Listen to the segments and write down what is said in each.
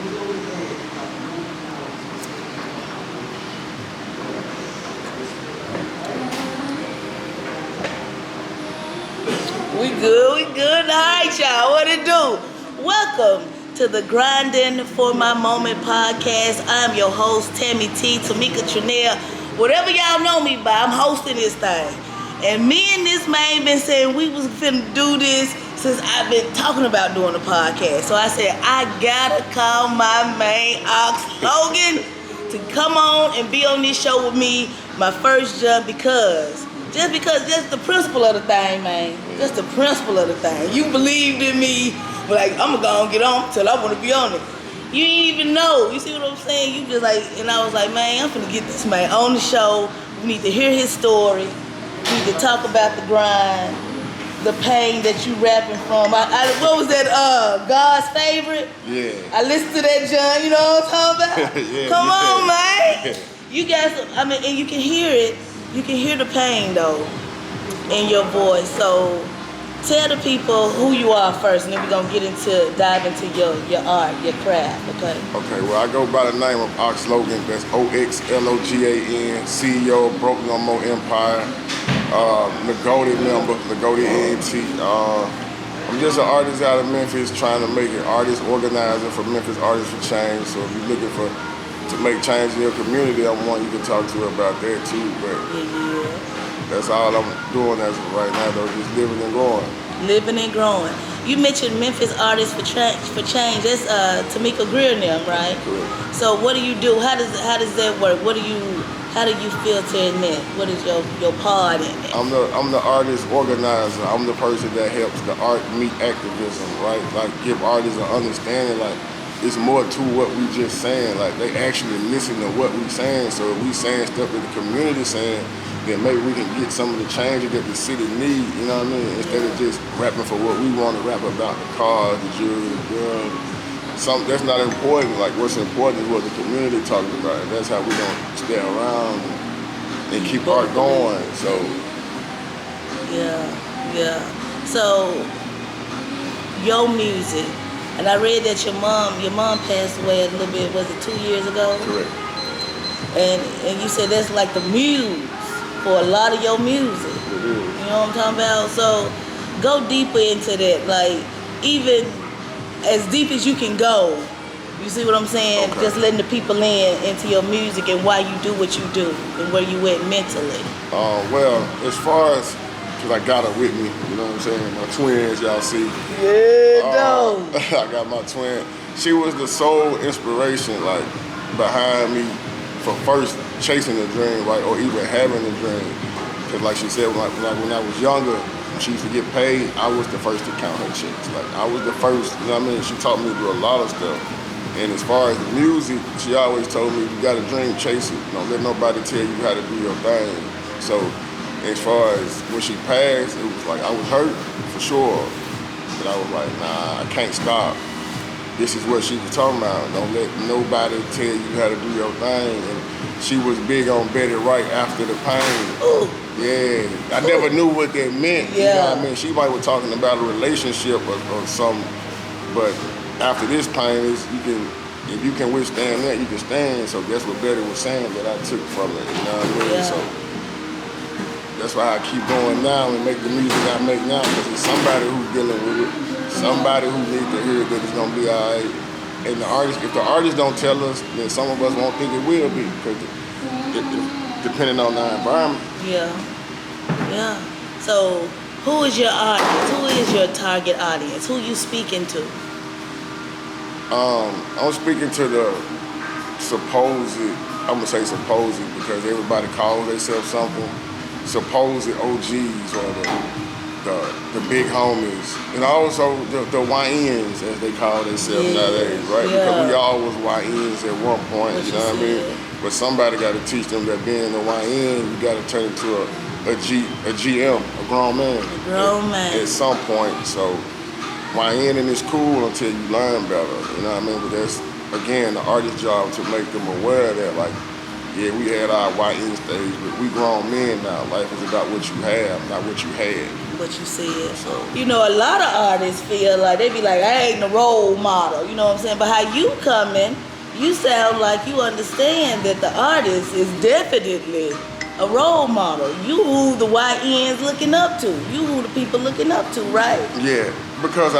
We good. All right, y'all. What it do? Welcome to the Grindin for My Moment podcast. I'm your host, Tami Tee, Tamika Trinell. Whatever y'all know me by, I'm hosting this thing. And me and this man been saying we was finna do this since I've been talking about doing a podcast. So I said, I gotta call my man, Ox Logan, to come on and be on this show with me, my first jump, because just the principle of the thing, man. Just the principle of the thing. You believed in me, but like, I'm gonna go and get on till I wanna be on it. You ain't even know. You see what I'm saying? You just like, and I was like, man, I'm finna get this man on the show. We need to hear his story. We need to talk about the grind, the pain that you rapping from. What was that, God's favorite? Yeah. I listened to that, John, you know what I'm talking about? Yeah, Come on, yeah. man. You guys, I mean, and you can hear it. You can hear the pain, though, in your voice. So tell the people who you are first, and then we're going to dive into your art, your craft, okay? Okay, well, I go by the name of Ox Logan. That's OXLOGAN, CEO of Broke No More Empire, the GOATed member, the GOATed ENT. I'm just an artist out of Memphis trying to make it, artist organizer for Memphis Artists for Change. So if you're looking to make change in your community, I'm one you can talk to about that too. But that's all I'm doing as of right now, though, just living and growing. Living and growing. You mentioned Memphis Artists for Change. That's Tamika Greer now, right? Correct. So what do you do? How does that work? How do you filter in that? What is your part in it? I'm the artist organizer. I'm the person that helps the art meet activism, right? Like give artists an understanding, like it's more to what we just saying. Like they actually listen to what we saying. So if we saying stuff that the community saying, then maybe we can get some of the changes that the city need. You know what I mean? Instead of just rapping for what we want to rap about, the cars, the jewelry, the gun. Something that's not important. Like what's important is what the community talking about, and that's how we gonna stay around and keep art going. So yeah. So your music. And I read that your mom passed away a little bit, was it 2 years ago? correct. And you said that's like the muse for a lot of your music. It is. You know what I'm talking about? So go deeper into that, like even as deep as you can go. You see what I'm saying? Okay. Just letting the people into your music and why you do what you do and where you went mentally. Well, as far as, cause I got her with me, you know what I'm saying? My twins, y'all see. I got my twin. She was the sole inspiration, like, behind me for first chasing the dream, right, or even having the dream. Cause like she said, when I was younger, when she used to get paid, I was the first to count her checks. Like, I was the first, you know what I mean? She taught me to do a lot of stuff. And as far as the music, she always told me, you got a dream, chase it. Don't let nobody tell you how to do your thing. So as far as when she passed, it was like, I was hurt, for sure. But I was like, nah, I can't stop. This is what she was talking about. Don't let nobody tell you how to do your thing. And she was big on Betty Wright after the pain. Ooh. Yeah, I never knew what that meant. Yeah. You know what I mean? She might was talking about a relationship or something, but after this pain, if you can withstand that, you can stand. So that's what Betty was saying that I took from it. You know what I mean? Yeah. So that's why I keep going now and make the music I make now, because it's somebody who's dealing with it, somebody who needs to hear that it's gonna be all right. And if the artist don't tell us, then some of us won't think it will be, because depending on the environment. Yeah. So who is your audience? Who is your target audience? Who you speaking to? I'm speaking to the supposed, I'm gonna say supposed because everybody calls themselves something, supposed OGs or the big homies, and also the YNs as they call themselves nowadays, right? Yeah. Because we all was YNs at one point, you know what I mean? But somebody got to teach them that being a YN, you got to turn into a GM, a grown man. A grown man. At some point, so YN is cool until you learn better, you know what I mean? But that's, again, the artist's job to make them aware of that, like, yeah, we had our YN stage, but we grown men now. Life is about what you have, not what you had. what you said. You know, a lot of artists feel like, they be like, I ain't a role model, you know what I'm saying? But how you coming, you sound like you understand that the artist is definitely a role model. You who the YN's looking up to. You who the people looking up to, right? Yeah, because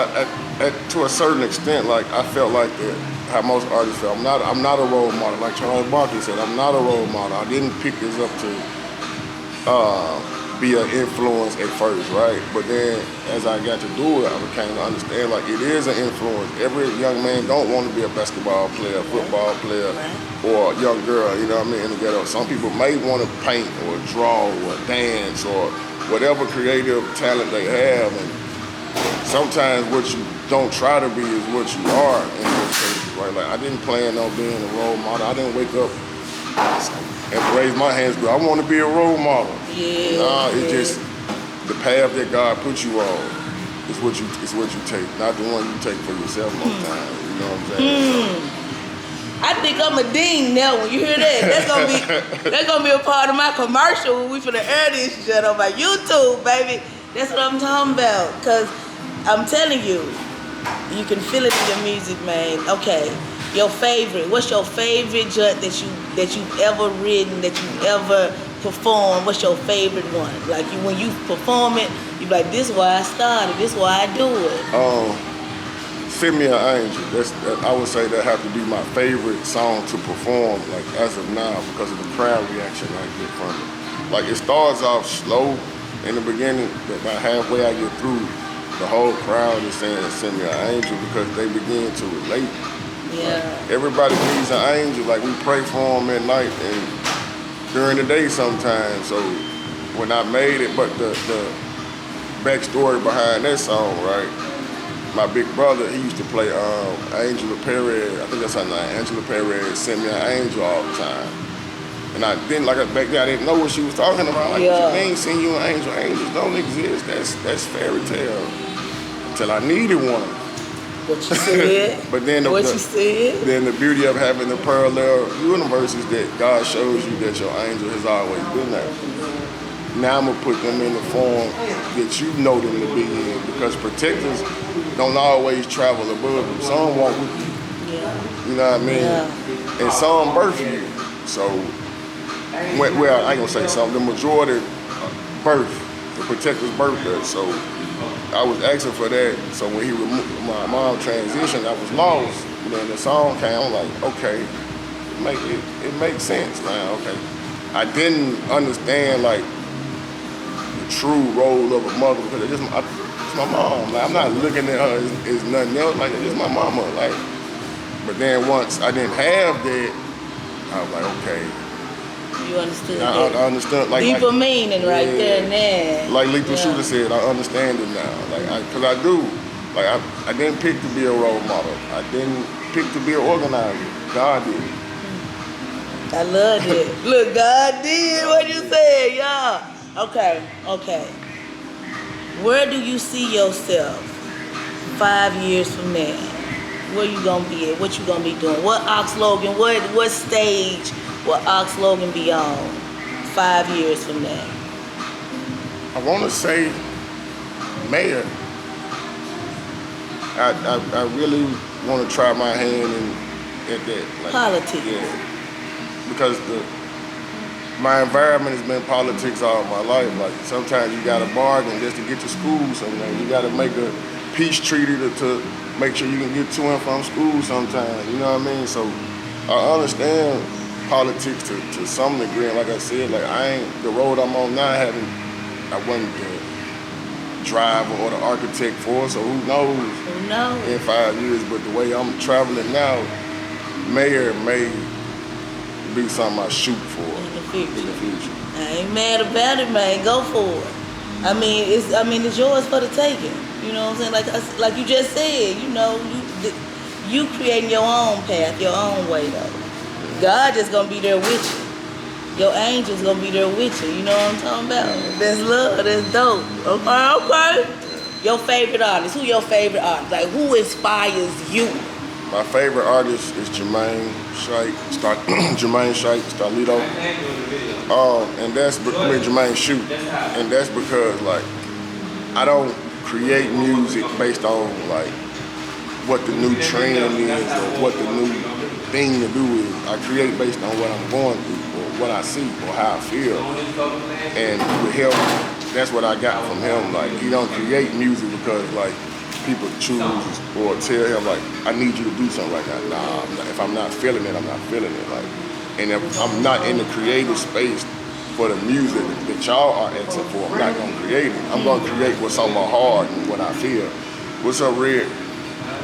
to a certain extent, like I felt like that, how most artists feel. I'm not a role model. Like Charles Barkley said, I'm not a role model. I didn't pick this up to be an influence at first, right? But then as I got to do it, I became to understand like it is an influence. Every young man don't want to be a basketball player, football player, or a young girl, you know what I mean, in the ghetto. Some people may want to paint or draw or dance or whatever creative talent they have, and sometimes what you don't try to be is what you are in those cases, right? Like I didn't plan on being a role model. I didn't wake up and raise my hands, but I want to be a role model. Yeah. Nah, it's just the path that God put you on is what you take, not the one you take for yourself most times. You know what I'm saying? I think I'm a ding now. When you hear that, that's gonna be a part of my commercial when we finna air this shit on my YouTube, baby. That's what I'm talking about. Cause I'm telling you, you can feel it in your music, man. Okay, your favorite. What's your favorite jut that you've ever written, that you've ever performed? What's your favorite one? Like when you perform it, you be like, this is why I started. This is why I do it. Send Me an Angel. I would say that have to be my favorite song to perform, like as of now, because of the crowd reaction I get from it. Like it starts off slow in the beginning, but about halfway I get through, the whole crowd is saying Send Me an Angel because they begin to relate. Yeah. Like, everybody needs an angel. Like we pray for them at night and during the day sometimes. So when I made it, but the backstory behind that song, right? My big brother, he used to play Angela Perez. I think that's her name. Angela Perez Send Me an Angel all the time. And I didn't, like back then, I didn't know what she was talking about. Like, what you mean, send you an angel? Angels don't exist. That's fairy tale. Until I needed one. What you said. But then you said. Then the beauty of having the parallel universe is that God shows you that your angel has always been there. Now I'm gonna put them in the form that you know them to be in, because protectors don't always travel above you. Some walk with you. Yeah. You know what I mean? Yeah. And some birth you. So, well, I ain't gonna say some. The majority birth, the protectors birth us. So I was asking for that. So when he removed my mom transitioned, I was lost. And then the song came. I'm like, okay, it makes sense now. Okay, I didn't understand like the true role of a mother because it's my mom. Like I'm not looking at her as nothing else. Like it's my mama. Like, but then once I didn't have that, I was like, okay. You understood I understood. Like deeper meaning right there and then. Like Lethal Shooter said, I understand it now. Like, cause I do. Like I didn't pick to be a role model. I didn't pick to be an organizer. God did. I love it. Look, God did what you said, y'all. Okay. Where do you see yourself 5 years from now? Where you gonna be at? What you gonna be doing? What Ox Logan? What stage will Ox Logan be on 5 years from now? I want to say mayor. I really want to try my hand at that. Like, politics. Yeah. Because my environment has been politics all my life. Like sometimes you gotta bargain just to get to school somewhere. You gotta make a peace treaty to make sure you can get to and from school sometimes. You know what I mean? So I understand politics to some degree. And like I said, like the road I'm on now, I wasn't the driver or the architect for, so who knows in 5 years. But the way I'm traveling now, mayor may be something I shoot for in the future. I ain't mad about it, man. Go for it. I mean, it's yours for the taking. You know what I'm saying? Like you just said, you know, you creating your own path, your own way though. God just gonna be there with you. Your angel's gonna be there with you. You know what I'm talking about? That's love. That's dope. Okay. Your favorite artist? Who your favorite artist? Like who inspires you? My favorite artist is Jermaine Shite, Starlito. And that's Jermaine Shoot. And that's because like I don't create music based on like what the new trend is or what the new thing to do is. I create based on what I'm going through or what I see or how I feel. And with him, that's what I got from him. Like, he don't create music because like people choose or tell him like, I need you to do something right now. Nah, if I'm not feeling it, I'm not feeling it. Like, and if I'm not in the creative space for the music that y'all are asking for, I'm not gonna create it. I'm gonna create what's on my heart and what I feel. What's up, Red?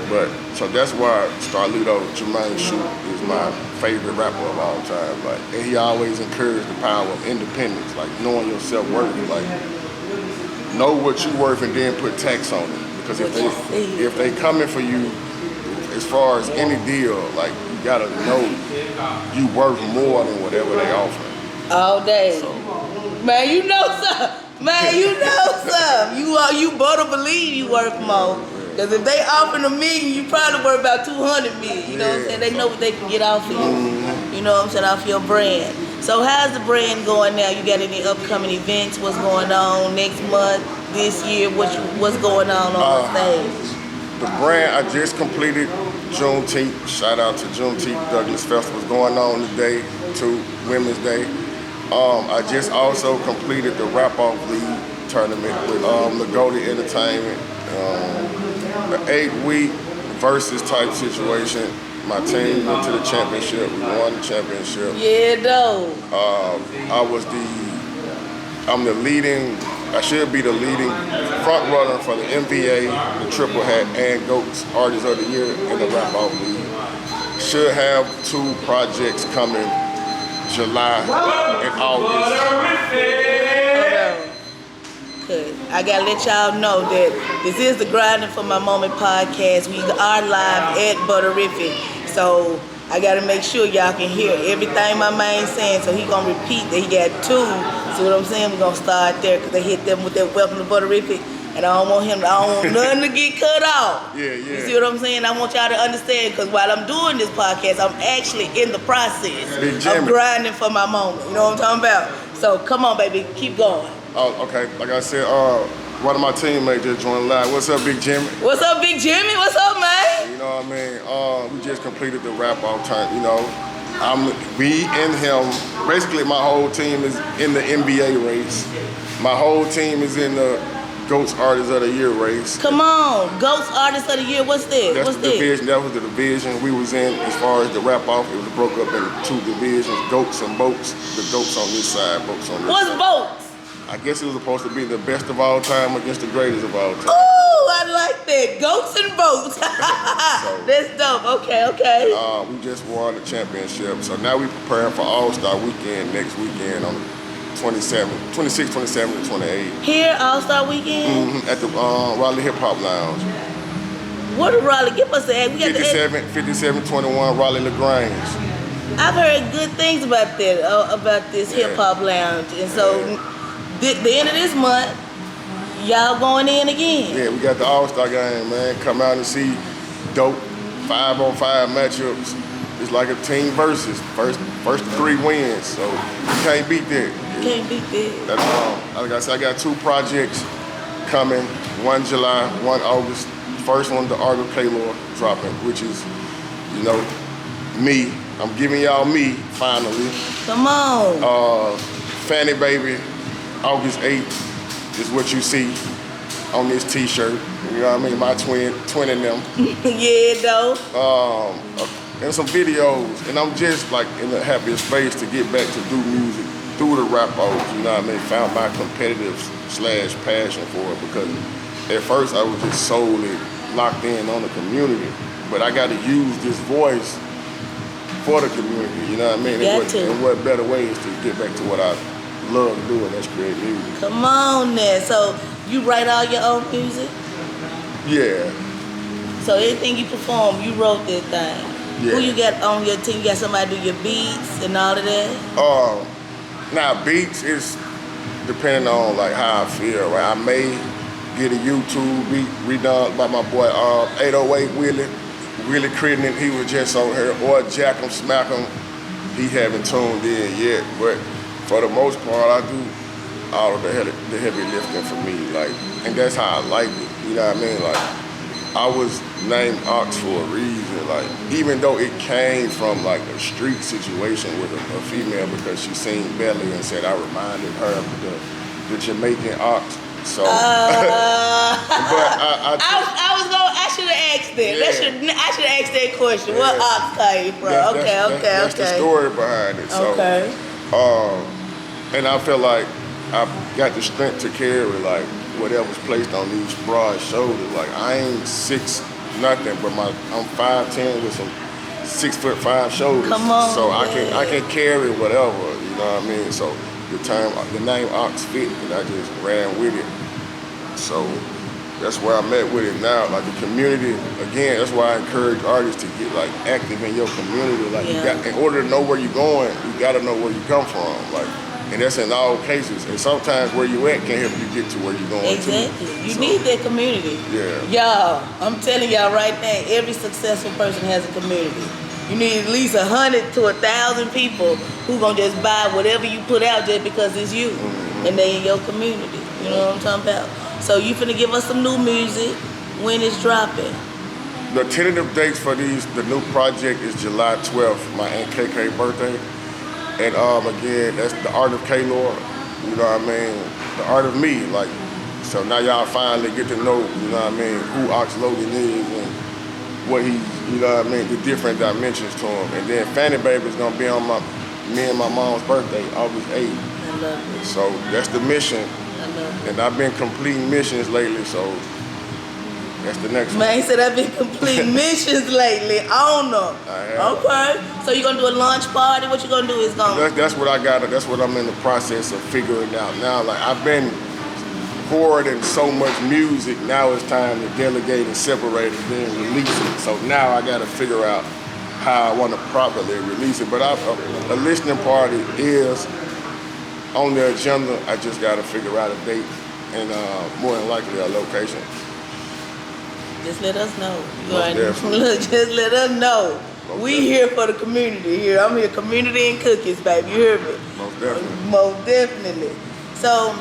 But so that's why Starlito Jermaine Shoot is my favorite rapper of all time. Like, and he always encouraged the power of independence, like knowing your self-worth. Like, know what you worth and then put tax on it. Because if they coming for you, as far as any deal, like you gotta know you worth more than whatever they offer. All day. So, man, you know something. Man, you know something. You better believe you worth more. Because if they offering $1 million, you probably worth about 200 million. You know what I'm saying? They know what they can get off of you. You know what I'm saying? Off your brand. So how's the brand going now? You got any upcoming events? What's going on next month, this year? What's going on the stage? The brand, I just completed Juneteenth. Shout out to Juneteenth. Douglas Festival's going on today, to Women's Day. I just also completed the Rap-Off League tournament with Lagodi Entertainment. An 8-week versus type situation. My team went to the championship. We won the championship. Yeah, though. I should be the leading front runner for the NBA, the Triple Hat, and GOATS Artist of the Year in the Rap-Off League. Should have 2 projects coming July and August. I gotta let y'all know that this is the Grindin for My Moment podcast. We are live at Butterific. So I gotta make sure y'all can hear everything my man's saying. So he gonna repeat that he got 2. See what I'm saying? We're gonna start there because they hit them with that welcome to Butterific. And I don't want nothing to get cut off. Yeah. You see what I'm saying? I want y'all to understand because while I'm doing this podcast, I'm actually in the process of grinding for my moment. You know what I'm talking about? So come on, baby, keep going. Oh, okay. Like I said, one of my teammates just joined live. What's up, Big Jimmy? What's up, Big Jimmy? What's up, man? You know what I mean? We just completed the Rap-Off turn. You know, me and him. Basically, my whole team is in the NBA race. My whole team is in the GOATS Artist of the Year race. Come on, GOATS Artist of the Year. What's that? That's the division. That was the division we was in. As far as the Rap-Off, it was broke up into 2 divisions: GOATS and BOATS. The GOATs on this side, BOATs on this side. What's BOATS? I guess it was supposed to be the best of all time against the greatest of all time. Oh, I like that. GOATs and BOATS. So, that's dope. Okay. We just won the championship. So now we're preparing for All-Star Weekend next weekend on the 26th, 27th, and 28th. Here, All-Star Weekend? Mm-hmm, at the Raleigh Hip Hop Lounge. What a Raleigh? Give us the ad. We got 5721 Raleigh LaGrange. I've heard good things about that, about this Hip Hop Lounge. And so... The end of this month, y'all going in again. Yeah, we got the All-Star game, man. Come out and see dope 5-on-5 matchups. It's like a team versus. First 3 wins, so you can't beat that. Can't beat that. That's wrong. Like I said, I got 2 projects coming. 1 July, 1 August. First one, the Art of Kaylor dropping, which is, you know, me. I'm giving y'all me, finally. Come on. Fanny Baby. August 8th is what you see on this t-shirt. You know what I mean? My twin in them. Yeah, though. And some videos. And I'm just like in the happiest space to get back to do music through the Rap-Off. You know what I mean? Found my competitive / passion for it because at first I was just solely locked in on the community. But I got to use this voice for the community. You know what I mean? And what better ways to get back to what I love to do, and that's create music. Come on then. So you write all your own music? Yeah. So anything you perform, you wrote that thing? Yeah. Who you got on your team? You got somebody do your beats and all of that? Now beats is depending on like how I feel, right? I may get a YouTube beat redone by my boy 808 Willie Crittenden. He was just on here, or Jack 'em Smack 'em. He haven't tuned in yet, but for the most part, I do all of the heavy lifting for me, like, and that's how I like it. You know what I mean? Like, I was named Ox for a reason. Like, even though it came from like a street situation with a female because she seen Belly and said I reminded her of the Jamaican Ox. So, but I should have asked that. Yeah. I should have asked that question. Yeah. What ox came from? That's the story behind it. So, okay. And I feel like I got the strength to carry like whatever's placed on these broad shoulders. Like, I ain't 6 nothing, but I'm 5'10" with some 6'5" shoulders. Come on, so man. I can carry whatever. You know what I mean? So the name Ox fit, and I just ran with it. So that's where I'm at with it now. Like, the community, again, that's why I encourage artists to get like active in your community. Like, you got, in order to know where you're going, you got to know where you come from. Like, and that's in all cases. And sometimes where you at can help you get to where you're going. Exactly. You need that community. Yeah. Y'all, I'm telling y'all right now, every successful person has a community. You need at least 100 to 1,000 people who gonna just buy whatever you put out just because it's you. Mm-hmm. And they in your community. You know what I'm talking about? So you finna give us some new music when it's dropping. The tentative dates for the new project is July 12th, my Aunt KK birthday. And again, that's the art of K-Lord, you know what I mean? The art of me, like, so now y'all finally get to know, you know what I mean, who Ox Logan is and what he, you know what I mean, the different dimensions to him. And then Fanny Baby's gonna be on me and my mom's birthday, August 8th. I love it. So that's the mission. I love it. And I've been completing missions lately, so that's the next one. Man, he said I've been completing missions lately. I don't know. I have. Okay. So you gonna do a launch party? What you gonna do is gonna... That's what I got. That's what I'm in the process of figuring out now. Like, I've been hoarding so much music. Now it's time to delegate and separate and then release it. So now I got to figure out how I want to properly release it. But a listening party is on the agenda. I just got to figure out a date and more than likely a location. Just let us know. Definitely. Just let us know. We here for the community here. I'm here, community and cookies, baby. You hear me? Most definitely. Most definitely. So,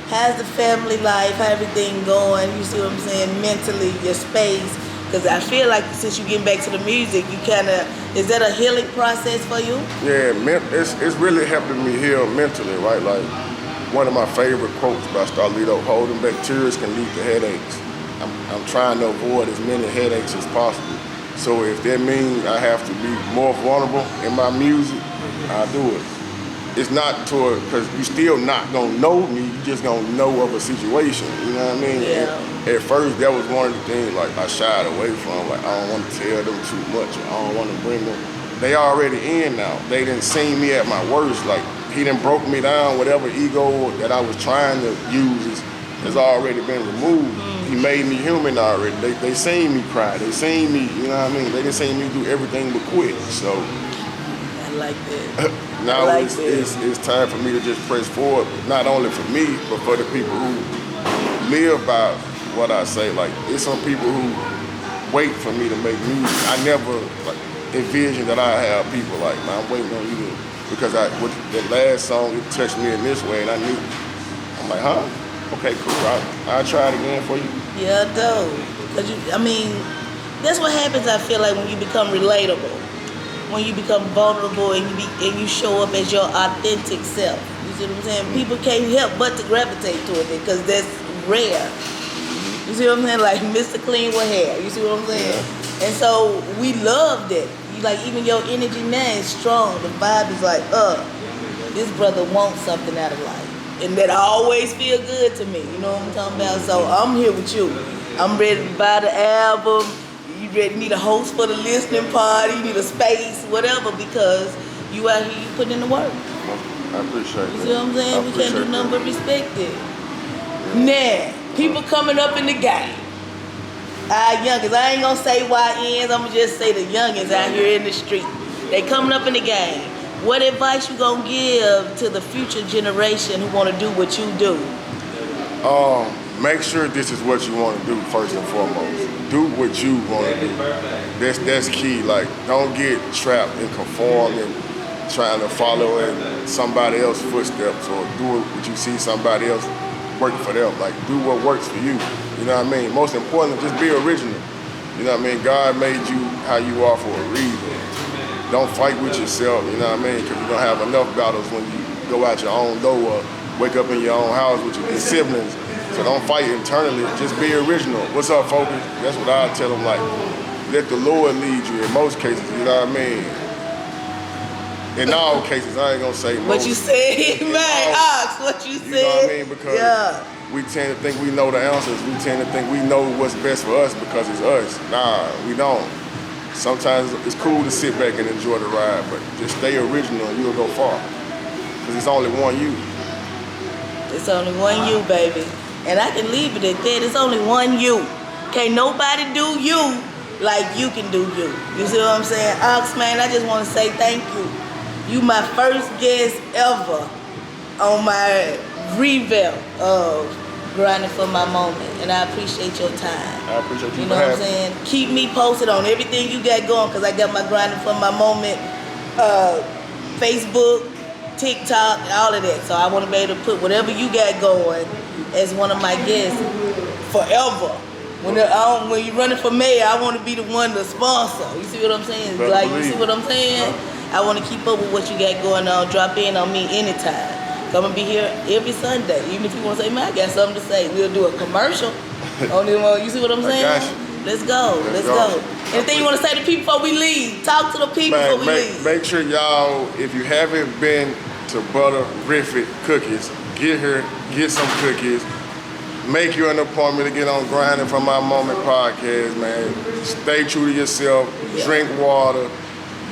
how's the family life? How everything going? You see what I'm saying? Mentally, your space. Because I feel like since you're getting back to the music, you kind of, is that a healing process for you? Yeah, it's really helping me heal mentally, right? Like, one of my favorite quotes by Starlito, holding back tears can lead to headaches. I'm trying to avoid as many headaches as possible. So if that means I have to be more vulnerable in my music, I'll do it. It's not because you still not gonna know me, you just gonna know of a situation, you know what I mean? Yeah. And at first, that was one of the things like I shied away from, like, I don't want to tell them too much, or I don't want to bring them. They already in now. They didn't see me at my worst. Like, he done broke me down, whatever ego that I was trying to use has already been removed. He made me human already. They seen me cry. They seen me, you know what I mean? They didn't see me do everything but quit. So I like that. now it's time for me to just press forward, not only for me, but for the people who live by what I say. Like, it's some people who wait for me to make music. I never envisioned that I have people like, man, I'm waiting on you to, because with the last song, it touched me in this way, and I knew. I'm like, huh? Okay, cool. I'll try it again for you. Yeah, though. Because that's what happens, I feel like, when you become relatable. When you become vulnerable and you show up as your authentic self. You see what I'm saying? People can't help but to gravitate toward it because that's rare. You see what I'm saying? Like Mr. Clean with hair. You see what I'm saying? Yeah. And so we love that. You like, even your energy now is strong. The vibe is like, this brother wants something out of life. And that always feel good to me. You know what I'm talking about? So I'm here with you. I'm ready to buy the album. You ready, need a host for the listening party, you need a space, whatever, because you out here, you putting in the work. I appreciate it. You see what I'm saying? We can't do nothing but respect it. Yeah. Now, people coming up in the game. Our youngins, I ain't gonna say YNs, I'm gonna just say the youngins out here in the street. They coming up in the game. What advice you gonna give to the future generation who wanna do what you do? Make sure this is what you want to do first and foremost. Do what you want to do. That's key. Like, don't get trapped in conforming trying to follow in somebody else's footsteps or do what you see somebody else working for them. Like, do what works for you. You know what I mean? Most importantly, just be original. You know what I mean? God made you how you are for a reason. Don't fight with yourself, you know what I mean? Because you're going to have enough battles when you go out your own door or wake up in your own house with your siblings. So don't fight internally, just be original. What's up, folks? That's what I tell them, like, let the Lord lead you in most cases, you know what I mean? In all cases, I ain't gonna say most. What you said, man, Ox, what you said. You know what I mean? Because we tend to think we know the answers. We tend to think we know what's best for us because it's us. Nah, we don't. Sometimes it's cool to sit back and enjoy the ride, but just stay original and you'll go far. Because it's only one you. It's only one you, baby. And I can leave it at that. It's only one you. Can't nobody do you like you can do you. You see what I'm saying? Ox, man, I just want to say thank you. You my first guest ever on my revamp of Grinding for My Moment. And I appreciate your time. I appreciate you. You know what I'm saying? Keep me posted on everything you got going, because I got my Grinding for My Moment Facebook, TikTok, all of that. So I want to be able to put whatever you got going as one of my guests forever. When you're running for mayor, I want to be the one to sponsor. You see what I'm saying? Like, you see what I'm saying? I want to keep up with what you got going on. Drop in on me anytime. I'm going to be here every Sunday. Even if you want to say, man, I got something to say. We'll do a commercial. You see what I'm saying? I got you. Let's go. Let's go. Anything you want to say to people before we leave? Talk to the people before we leave. Make sure y'all, if you haven't been to Butterific Cookies, get here, get some cookies. Make you an appointment to get on Grinding for My Moment podcast, man. Stay true to yourself. Yeah. Drink water.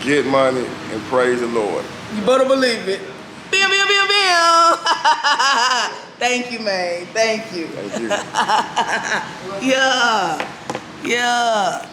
Get money. And praise the Lord. You better believe it. Bam, bam, bam, bam. Thank you, man. Thank you. Thank you. Yeah. Yeah.